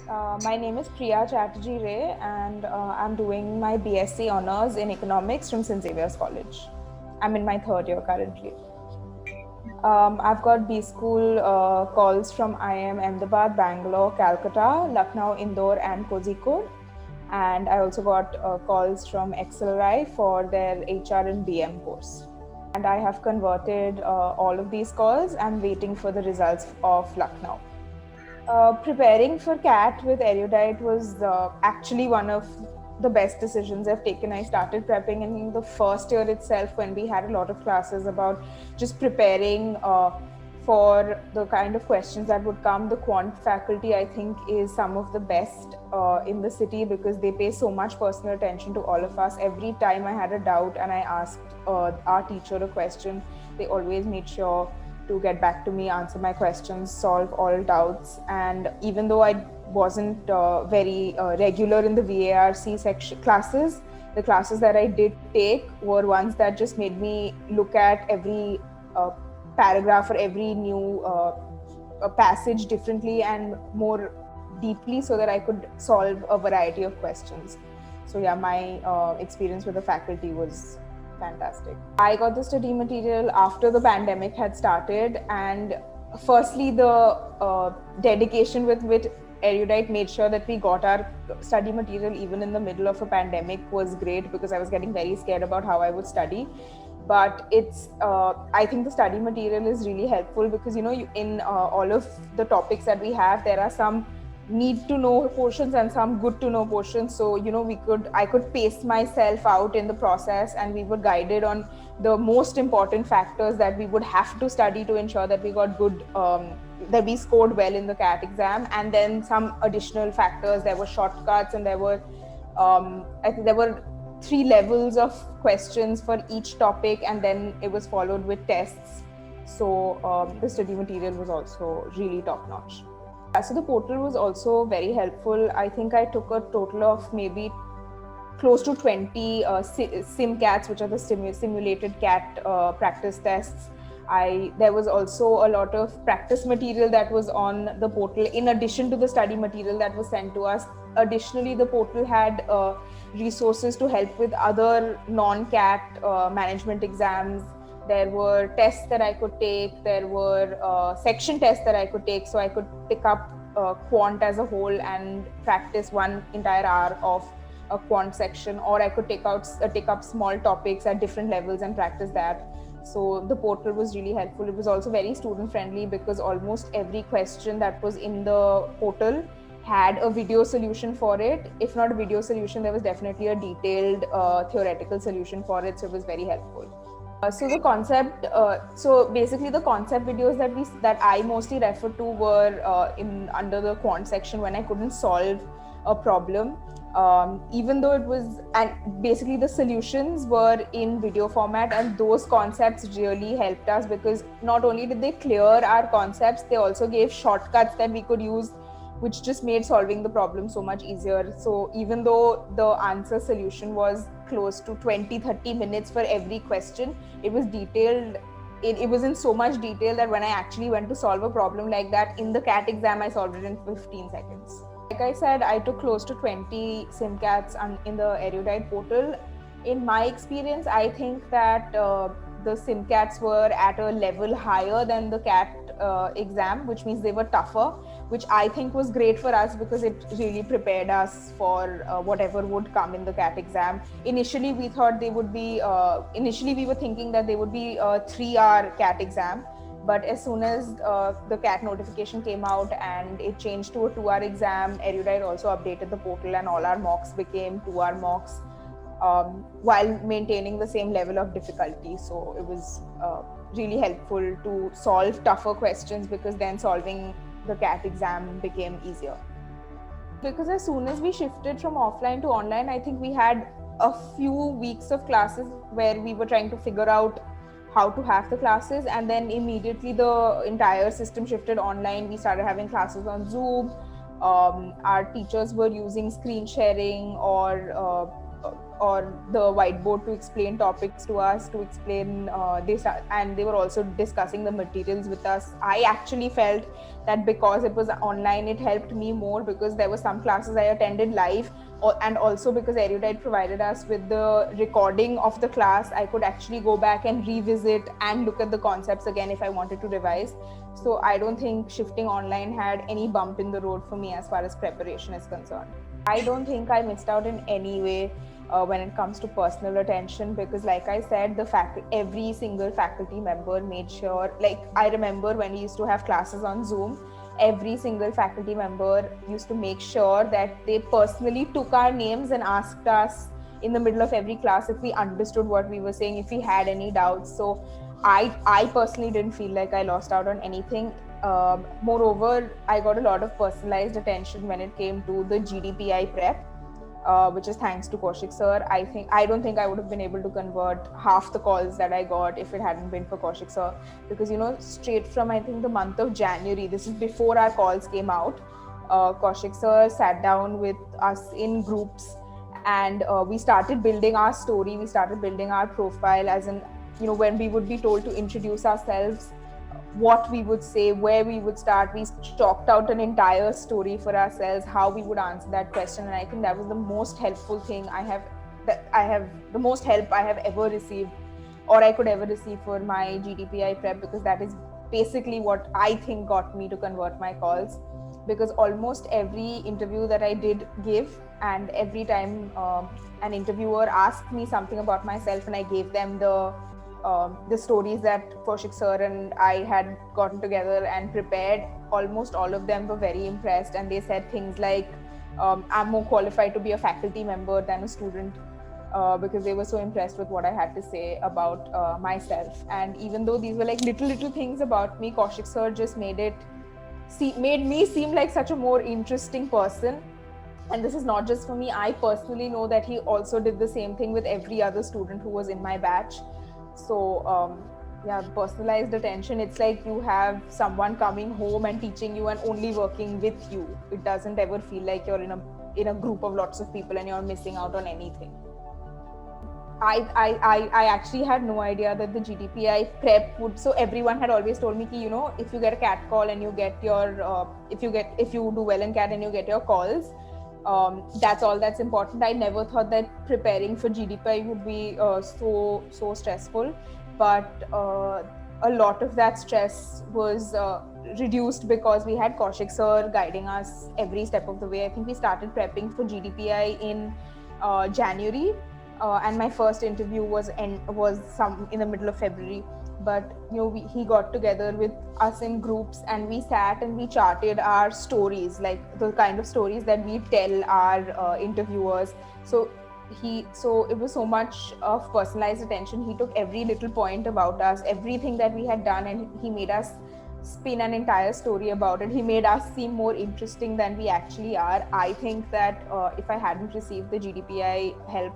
My name is Priya Chatterjee Ray, and I'm doing my BSc Honours in Economics from Xavier's College. I'm in my third year currently. I've got B School calls from IIM Ahmedabad, Bangalore, Kolkata, Lucknow, Indore, and Kozhikode. And I also got calls from XLRI for their HR and BM course. And I have converted all of these calls. I'm waiting for the results of Lucknow. Preparing for CAT with Erudite was actually one of the best decisions I've taken. I started prepping in the first year itself when we had a lot of classes about just preparing for the kind of questions that would come. The quant faculty, I think, is some of the best in the city because they pay so much personal attention to all of us. Every time I had a doubt and I asked our teacher a question, they always made sure to get back to me, answer my questions, solve all doubts. And even though I wasn't very regular in the VARC section classes, the classes that I did take were ones that just made me look at every paragraph or every new passage differently and more deeply so that I could solve a variety of questions. So yeah, my experience with the faculty was fantastic. I got the study material after the pandemic had started, and firstly, the dedication with which Erudite made sure that we got our study material even in the middle of a pandemic was great, because I was getting very scared about how I would study. But I think the study material is really helpful because, in all of the topics that we have, there are some need to know portions and some good to know portions. So I could pace myself out in the process, and we were guided on the most important factors that we would have to study to ensure that we got good that we scored well in the CAT exam. And then some additional factors, there were shortcuts, and there were I think there were 3 levels of questions for each topic, and then it was followed with tests. So the study material was also really top notch. So the portal was also very helpful. I think I took a total of maybe close to 20 SimCATs, which are the simulated CAT practice tests. There was also a lot of practice material that was on the portal in addition to the study material that was sent to us. Additionally, the portal had resources to help with other non-CAT management exams. There were tests that I could take. There were section tests that I could take. So I could pick up quant as a whole and practice one entire hour of a quant section, or I could take up small topics at different levels and practice that. So the portal was really helpful. It was also very student friendly because almost every question that was in the portal had a video solution for it. If not a video solution, there was definitely a detailed theoretical solution for it. So it was very helpful. So basically the concept videos that I mostly referred to were under the quant section when I couldn't solve a problem. Even though and basically the solutions were in video format, and those concepts really helped us because not only did they clear our concepts, they also gave shortcuts that we could use, which just made solving the problem so much easier. So even though the answer solution was close to 20-30 minutes for every question, it was detailed. It was in so much detail that when I actually went to solve a problem like that in the CAT exam, I solved it in 15 seconds. Like I said, I took close to 20 SimCATs in the Erudite portal. In my experience, I think that the SimCATs were at a level higher than the CAT exam, which means they were tougher, which I think was great for us because it really prepared us for whatever would come in the CAT exam. Initially, we thought they would be, we were thinking that they would be a 3-hour CAT exam. But as soon as the CAT notification came out and it changed to a 2-hour exam, Erudite also updated the portal and all our mocks became 2-hour mocks while maintaining the same level of difficulty. So it was really helpful to solve tougher questions because then solving the CAT exam became easier. Because as soon as we shifted from offline to online, I think we had a few weeks of classes where we were trying to figure out how to have the classes, and then immediately the entire system shifted online. We started having classes on Zoom. Our teachers were using screen sharing or or the whiteboard to explain topics to us, to explain and they were also discussing the materials with us. I actually felt that because it was online, it helped me more, because there were some classes I attended live, and also because Erudite provided us with the recording of the class, I could actually go back and revisit and look at the concepts again if I wanted to revise. So I don't think shifting online had any bump in the road for me as far as preparation is concerned. I don't think I missed out in any way when it comes to personal attention, because like I said, every single faculty member made sure, like I remember when we used to have classes on Zoom, every single faculty member used to make sure that they personally took our names and asked us in the middle of every class if we understood what we were saying, if we had any doubts. So I personally didn't feel like I lost out on anything. Moreover, I got a lot of personalized attention when it came to the GDPI prep, which is thanks to Kaushik sir. I don't think I would have been able to convert half the calls that I got if it hadn't been for Kaushik sir, because straight from I think the month of January, this is before our calls came out, Kaushik sir sat down with us in groups, and we started building our story, we started building our profile, as in when we would be told to introduce ourselves, what we would say, where we would start. We chalked out an entire story for ourselves, how we would answer that question. And I think that was the most helpful thing the most help I have ever received, or I could ever receive for my GDPI prep, because that is basically what I think got me to convert my calls. Because almost every interview that I did give, and every time an interviewer asked me something about myself and I gave them the stories that Kaushik sir and I had gotten together and prepared, almost all of them were very impressed, and they said things like, I'm more qualified to be a faculty member than a student, because they were so impressed with what I had to say about myself. And even though these were like little things about me, Kaushik sir just made me seem like such a more interesting person. And this is not just for me, I personally know that he also did the same thing with every other student who was in my batch. So personalized attention, it's like you have someone coming home and teaching you and only working with you. It doesn't ever feel like you're in a group of lots of people and you're missing out on anything. I actually had no idea that the GDPI prep would. So everyone had always told me, if you get a CAT call and you get your, if you do well in CAT and you get your calls, that's all that's important. I never thought that preparing for GDPI would be so stressful, but a lot of that stress was reduced because we had Kaushik sir guiding us every step of the way. I think we started prepping for GDPI in January. And my first interview was in the middle of February. But he got together with us in groups, and we sat and we charted our stories, like the kind of stories that we tell our interviewers. So it was so much of personalized attention. He took every little point about us, everything that we had done, and he made us spin an entire story about it. He made us seem more interesting than we actually are. I think that if I hadn't received the GDPI help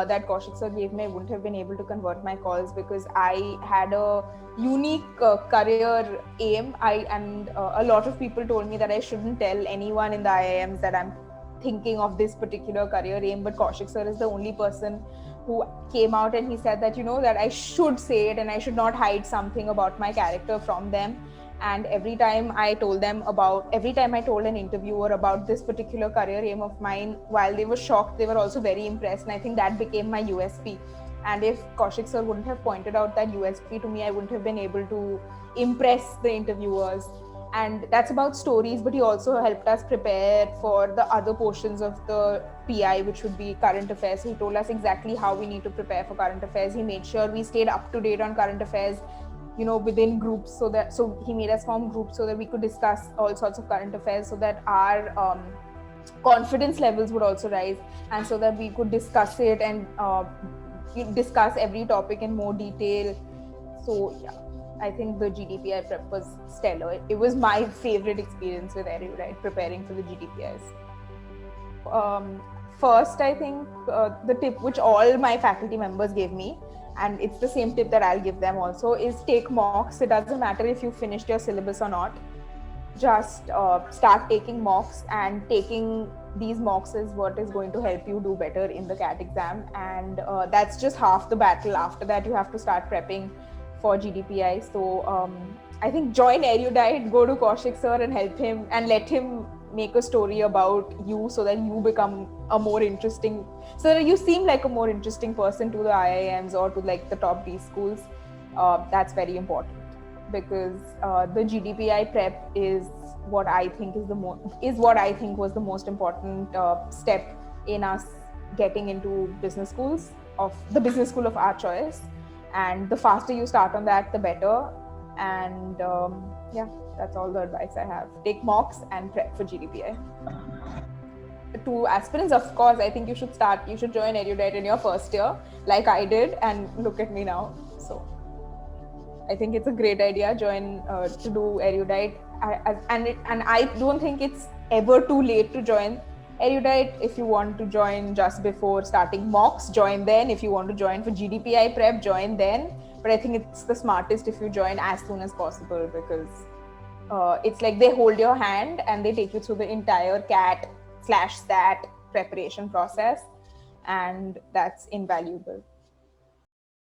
that Kaushik sir gave me, I wouldn't have been able to convert my calls, because I had a unique career aim. A lot of people told me that I shouldn't tell anyone in the IIMs that I'm thinking of this particular career aim, but Kaushik sir is the only person who came out and he said that that I should say it and I should not hide something about my character from them. And every time I told an interviewer about this particular career aim of mine, while they were shocked, they were also very impressed. And I think that became my USP. And if Kaushik sir wouldn't have pointed out that USP to me, I wouldn't have been able to impress the interviewers. And that's about stories, but he also helped us prepare for the other portions of the PI, which would be current affairs. He told us exactly how we need to prepare for current affairs. He made sure we stayed up to date on current affairs, within groups, so he made us form groups so that we could discuss all sorts of current affairs, so that our confidence levels would also rise, and so that we could discuss it and discuss every topic in more detail. So yeah, I think the GDPI prep was stellar. It was my favorite experience with Erudite, preparing for the GDPIs. First, I think the tip which all my faculty members gave me, and it's the same tip that I'll give them also, is take mocks. It doesn't matter if you finished your syllabus or not. Just start taking mocks and taking these mocks is what is going to help you do better in the CAT exam, and that's just half the battle. After that, you have to start prepping for GDPI. So I think join Erudite, go to Kaushik sir and help him and let him make a story about you so that you become a more interesting, so that you seem like a more interesting person to the IIMs or to like the top B schools. That's very important, because the GDPI prep is what I think was the most important step in us getting into business schools, of the business school of our choice. And the faster you start on that, the better. And yeah, that's all the advice I have. Take mocks and prep for GDPI. To aspirants, of course, I think you should join Erudite in your first year, like I did, and look at me now. So I think it's a great idea to do Erudite. And I don't think it's ever too late to join Erudite. If you want to join just before starting mocks, join then. If you want to join for GDPI prep, join then. But I think it's the smartest if you join as soon as possible, because it's like they hold your hand and they take you through the entire CAT/STAT preparation process, and that's invaluable.